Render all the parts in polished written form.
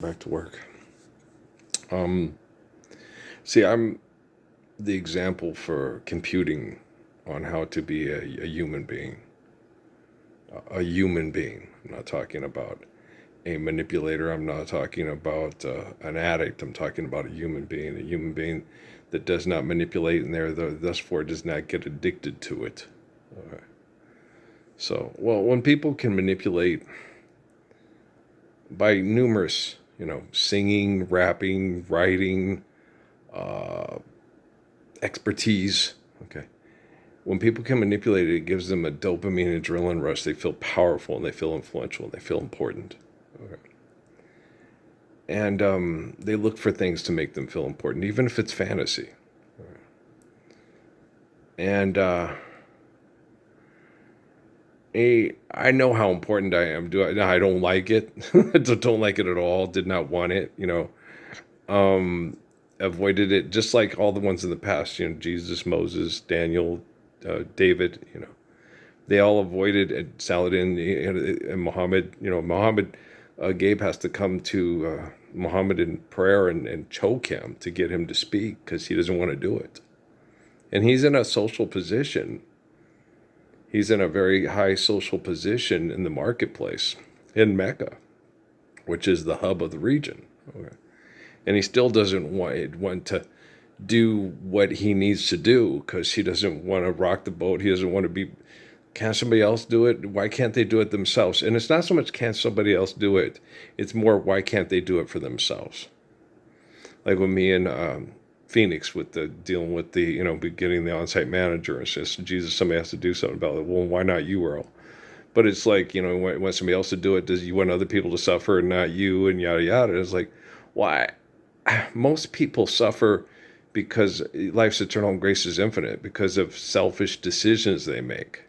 Back to work. Um, See, I'm the example for computing on how to be a human being. A human being. I'm not talking about a manipulator. I'm not talking about an addict. I'm talking about a human being. A human being that does not manipulate and thus far does not get addicted to it. Okay. So, well, when people can manipulate by numerous, singing, rapping, writing, uh, expertise. Okay. When people can manipulate it, it gives them a dopamine adrenaline rush. They feel powerful and they feel influential and they feel important. Okay. And they look for things to make them feel important, even if it's fantasy. And I know how important I am. Do I? No, I don't like it. Don't like it at all. Did not want it. Avoided it just like all the ones in the past. Jesus, Moses, Daniel, David. They all avoided Saladin and Muhammad. Muhammad, Gabe has to come to Muhammad in prayer and choke him to get him to speak because he doesn't want to do it. And he's in a social position. He's in a very high social position in the marketplace in Mecca, which is the hub of the region. Okay. And he still doesn't want to do what he needs to do because he doesn't want to rock the boat. He doesn't want to be. Can somebody else do it? Why can't they do it themselves? And it's not so much can somebody else do it. It's more why can't they do it for themselves? Like with me and Phoenix with the dealing with the getting the on-site manager and says, Jesus, somebody has to do something about it. Well, why not you, Earl? But it's like want somebody else to do it. Does you want other people to suffer and not you and yada yada? It's like why most people suffer because life's eternal and grace is infinite because of selfish decisions they make.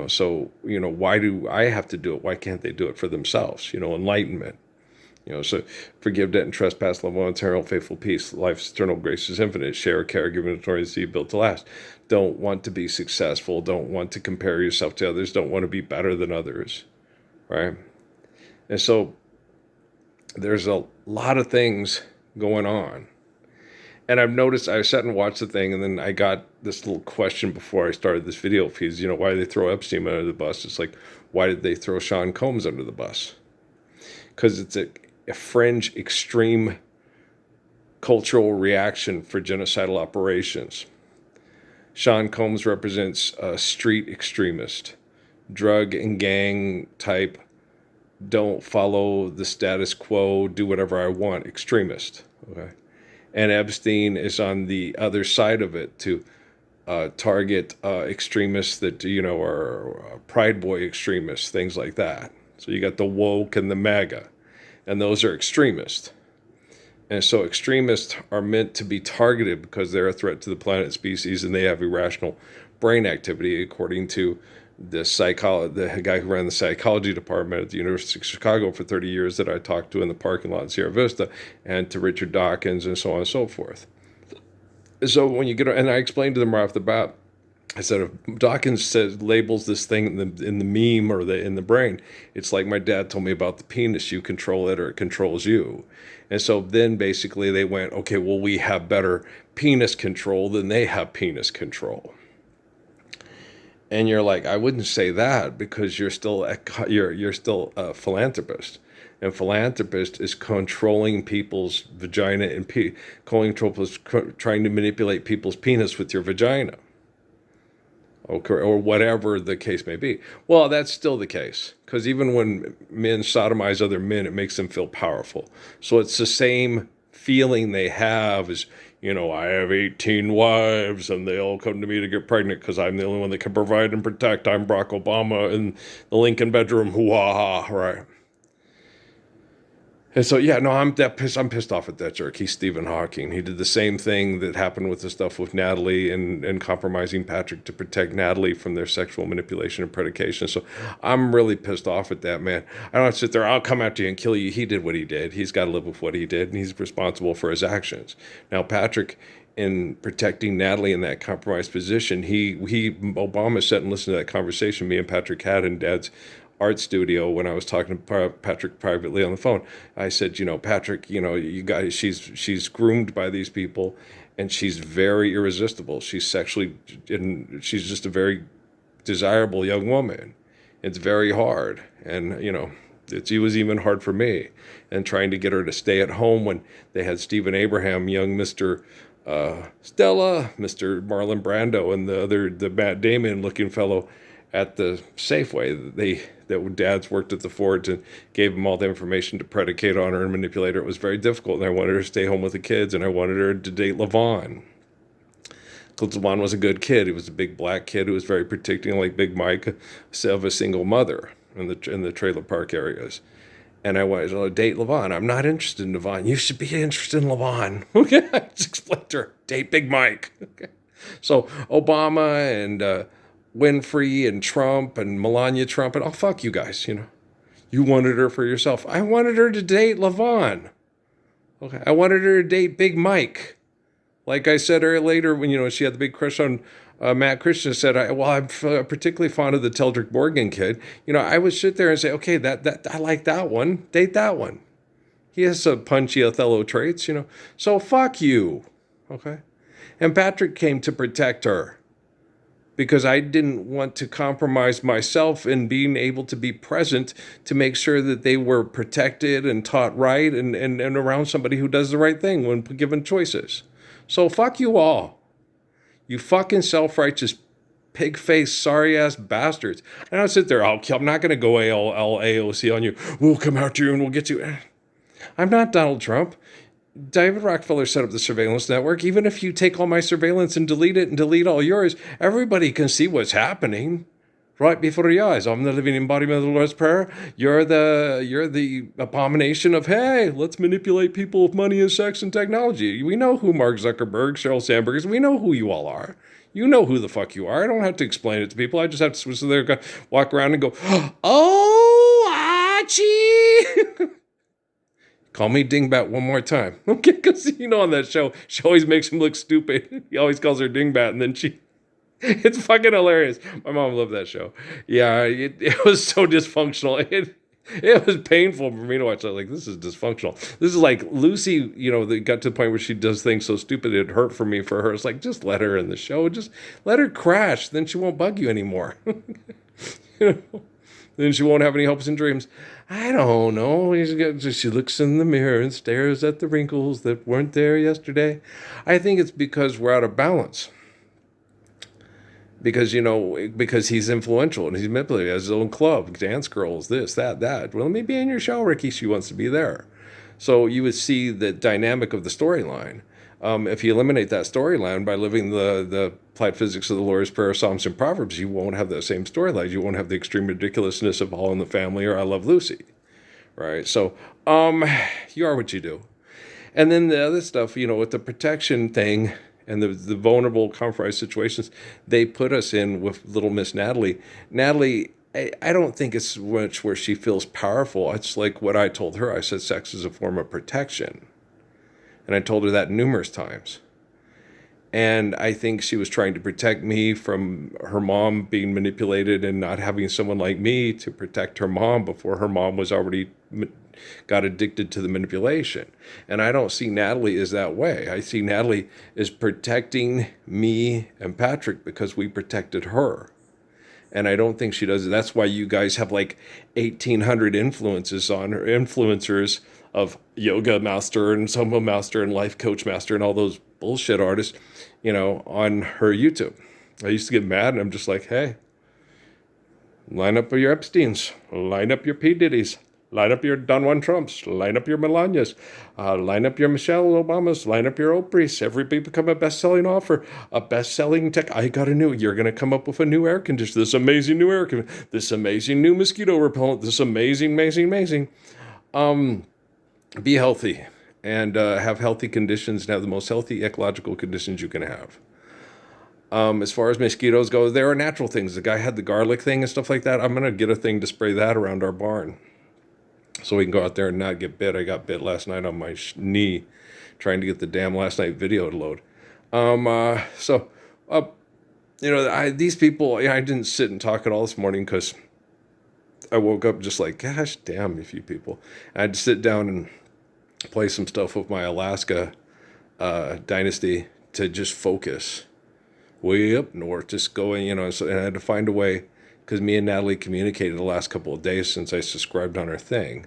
So why do I have to do it? Why can't they do it for themselves? Enlightenment. So forgive debt and trespass, love one eternal, faithful peace. Life's eternal grace is infinite. Share, care, give, and notorious seed built to last. Don't want to be successful. Don't want to compare yourself to others. Don't want to be better than others, right? And so there's a lot of things going on. And I've noticed, I sat and watched the thing, and then I got this little question before I started this video feed. Why did they throw Epstein under the bus? It's like, why did they throw Sean Combs under the bus? Because it's a fringe, extreme cultural reaction for genocidal operations. Sean Combs represents a street extremist, drug and gang type, don't follow the status quo, do whatever I want, extremist. Okay. And Epstein is on the other side of it to target extremists that, are Pride Boy extremists, things like that. So you got the woke and the MAGA, and those are extremists. And so extremists are meant to be targeted because they're a threat to the planet species and they have irrational brain activity, according to the guy who ran the psychology department at the University of Chicago for 30 years that I talked to in the parking lot in Sierra Vista, and to Richard Dawkins and so on and so forth. So when you and I explained to them right off the bat, I said, if Dawkins labels this thing in the meme or in the brain, it's like my dad told me about the penis. You control it or it controls you. And so then basically they went, okay, well, we have better penis control than they have penis control. And you're like, I wouldn't say that because you're still a philanthropist. And philanthropist is controlling people's vagina and trying to manipulate people's penis with your vagina. Okay, or whatever the case may be. Well, that's still the case because even when men sodomize other men, it makes them feel powerful. So it's the same feeling they have as, I have 18 wives and they all come to me to get pregnant because I'm the only one that can provide and protect. I'm Barack Obama in the Lincoln bedroom. Hoo-ha-ha, right? And so, yeah, no, I'm pissed off at that jerk. He's Stephen Hawking. He did the same thing that happened with the stuff with Natalie and compromising Patrick to protect Natalie from their sexual manipulation and predication. So I'm really pissed off at that, man. I don't have to sit there, I'll come after you and kill you. He did what he did. He's got to live with what he did, and he's responsible for his actions. Now, Patrick, in protecting Natalie in that compromised position, Obama sat and listened to that conversation me and Patrick had in Dad's art studio when I was talking to Patrick privately on the phone. I said, Patrick, you guys, she's groomed by these people, and she's very irresistible. She's sexually, and she's just a very desirable young woman. It's very hard, and it was even hard for me, and trying to get her to stay at home when they had Stephen Abraham, young Mr. Stella, Mr. Marlon Brando, and the Matt Damon looking fellow at the Safeway. That dads worked at the Fords and gave them all the information to predicate on her and manipulate her. It was very difficult, and I wanted her to stay home with the kids, and I wanted her to date Levon. Because Levon was a good kid. He was a big black kid who was very protecting, like Big Mike, of a single mother in the trailer park areas. And I wanted to date Levon. I'm not interested in Levon. You should be interested in Levon. Okay, I just explained to her, date Big Mike. Okay, so Obama and Winfrey and Trump and Melania Trump and fuck you guys. You wanted her for yourself. I wanted her to date Levon. Okay, I wanted her to date Big Mike. Like I said later, when she had the big crush on Matt Christian, said, I'm particularly fond of the Teldrick Morgan kid. I would sit there and say, okay, that I like that one. Date that one. He has some punchy Othello traits, So fuck you, okay? And Patrick came to protect her because I didn't want to compromise myself in being able to be present to make sure that they were protected and taught right and around somebody who does the right thing when given choices. So fuck you all. You fucking self-righteous, pig-faced, sorry-ass bastards. And I'll sit there, I'm not going to go AOC on you. We'll come after you and we'll get you. I'm not Donald Trump. David Rockefeller set up the surveillance network. Even if you take all my surveillance and delete it and delete all yours, everybody can see what's happening right before your eyes. I'm the living embodiment of the Lord's Prayer. You're the abomination of, hey, let's manipulate people with money and sex and technology. We know who Mark Zuckerberg, Sheryl Sandberg is. We know who you all are. You know who the fuck you are. I don't have to explain it to people. I just have to sit there, walk around and go, oh, Archie. Call me Dingbat one more time. Okay, because on that show, she always makes him look stupid. He always calls her Dingbat, and then it's fucking hilarious. My mom loved that show. Yeah, it was so dysfunctional. It was painful for me to watch. I was like, this is dysfunctional. This is like Lucy, that got to the point where she does things so stupid it hurt for me for her. It's like, just let her in the show. Just let her crash. Then she won't bug you anymore. Then she won't have any hopes and dreams. I don't know. She looks in the mirror and stares at the wrinkles that weren't there yesterday. I think it's because we're out of balance. Because he's influential and he's manipulative. He has his own club, dance girls, this, that. Well, let me be in your show, Ricky. She wants to be there. So you would see the dynamic of the storyline. If you eliminate that storyline by living the applied physics of the Lord's Prayer, Psalms, and Proverbs, you won't have that same storyline. You won't have the extreme ridiculousness of All in the Family or I Love Lucy, right? So you are what you do. And then the other stuff, with the protection thing and the vulnerable, compromised situations they put us in with little Miss Natalie. Natalie, I don't think it's much where she feels powerful. It's like what I told her. I said sex is a form of protection. And I told her that numerous times. And I think she was trying to protect me from her mom being manipulated and not having someone like me to protect her mom before her mom was already got addicted to the manipulation. And I don't see Natalie as that way. I see Natalie as protecting me and Patrick because we protected her. And I don't think she does it. That's why you guys have like 1,800 influencers of yoga master and Somo master and life coach master and all those bullshit artists, on her YouTube. I used to get mad and I'm just like, hey, line up your Epsteins, line up your P. Diddy's, line up your Don Juan Trumps, line up your Melanias, line up your Michelle Obamas, line up your Oprahs. Everybody become a best-selling author, a best-selling tech. You're going to come up with a new air conditioner, this amazing new air conditioner, this amazing new mosquito repellent, this amazing. Be healthy and have healthy conditions and have the most healthy ecological conditions you can have. As far as mosquitoes go, there are natural things. The guy had the garlic thing and stuff like that. I'm going to get a thing to spray that around our barn so we can go out there and not get bit. I got bit last night on my knee trying to get the damn last night video to load. These people, I didn't sit and talk at all this morning because I woke up just like, gosh damn, you few people. I had to sit down and play some stuff with my Alaska dynasty to just focus way up north, just going, so, and I had to find a way because me and Natalie communicated the last couple of days since I subscribed on her thing.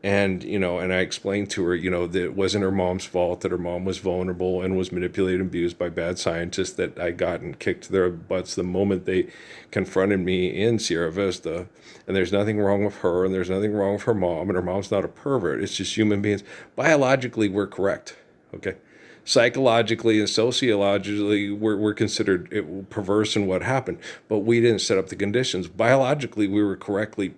And, and I explained to her, that it wasn't her mom's fault, that her mom was vulnerable and was manipulated and abused by bad scientists, that I got and kicked their butts the moment they confronted me in Sierra Vista. And there's nothing wrong with her, and there's nothing wrong with her mom, and her mom's not a pervert. It's just human beings. Biologically, we're correct, okay? Psychologically and sociologically, we're considered perverse in what happened, but we didn't set up the conditions. Biologically, we were correctly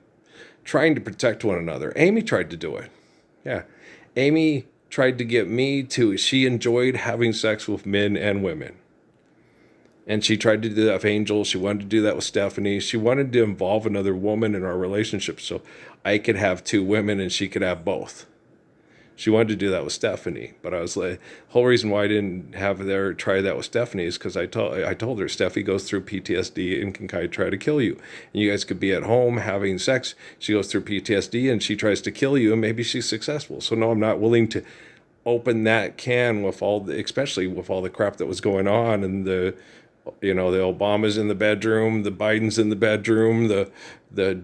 trying to protect one another. Amy tried to do it. Yeah. Amy tried to get me to, she enjoyed having sex with men and women. And she tried to do that with Angel. She wanted to do that with Stephanie. She wanted to involve another woman in our relationship so I could have two women and she could have both. She wanted to do that with Stephanie, but I was like, the whole reason why I didn't have her try that with Stephanie is because I told her, Steffi goes through PTSD and can kind of try to kill you. And you guys could be at home having sex. She goes through PTSD and she tries to kill you, and maybe she's successful. So no, I'm not willing to open that can with especially with all the crap that was going on, and the Obamas in the bedroom, the Bidens in the bedroom, the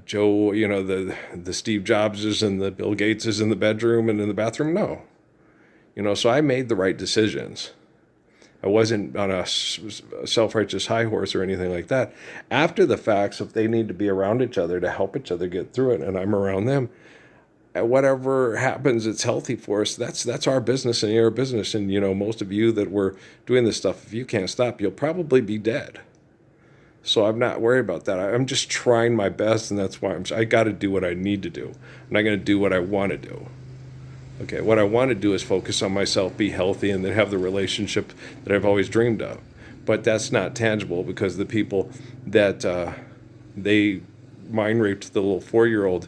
Joe, the Steve Jobses and the Bill Gateses in the bedroom and in the bathroom. No, so I made the right decisions. I wasn't on a self-righteous high horse or anything like that. After the facts, if they need to be around each other to help each other get through it, and I'm around them, whatever happens, it's healthy for us. That's our business and your business. And, most of you that were doing this stuff, if you can't stop, you'll probably be dead. So I'm not worried about that. I'm just trying my best, and that's why I got to do what I need to do. I'm not going to do what I want to do. Okay, what I want to do is focus on myself, be healthy, and then have the relationship that I've always dreamed of. But that's not tangible because the people that they mind raped the little 4-year-old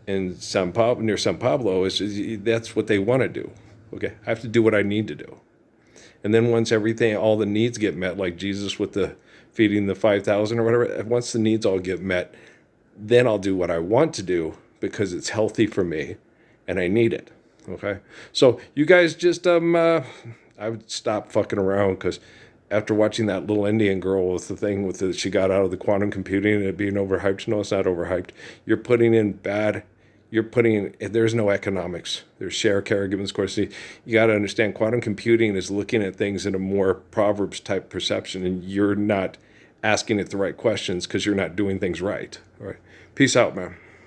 in near San Pablo, that's what they want to do. Okay, I have to do what I need to do. And then once all the needs get met, like Jesus with the feeding the 5,000 or whatever, once the needs all get met, then I'll do what I want to do because it's healthy for me and I need it. Okay, so you guys just I would stop fucking around, because after watching that little Indian girl with the thing she got out of the quantum computing and it being overhyped. No, it's not overhyped. There's no economics. There's Cher Kerrigan's course. You got to understand, quantum computing is looking at things in a more Proverbs type perception, and you're not asking it the right questions because you're not doing things right. All right. Peace out, man.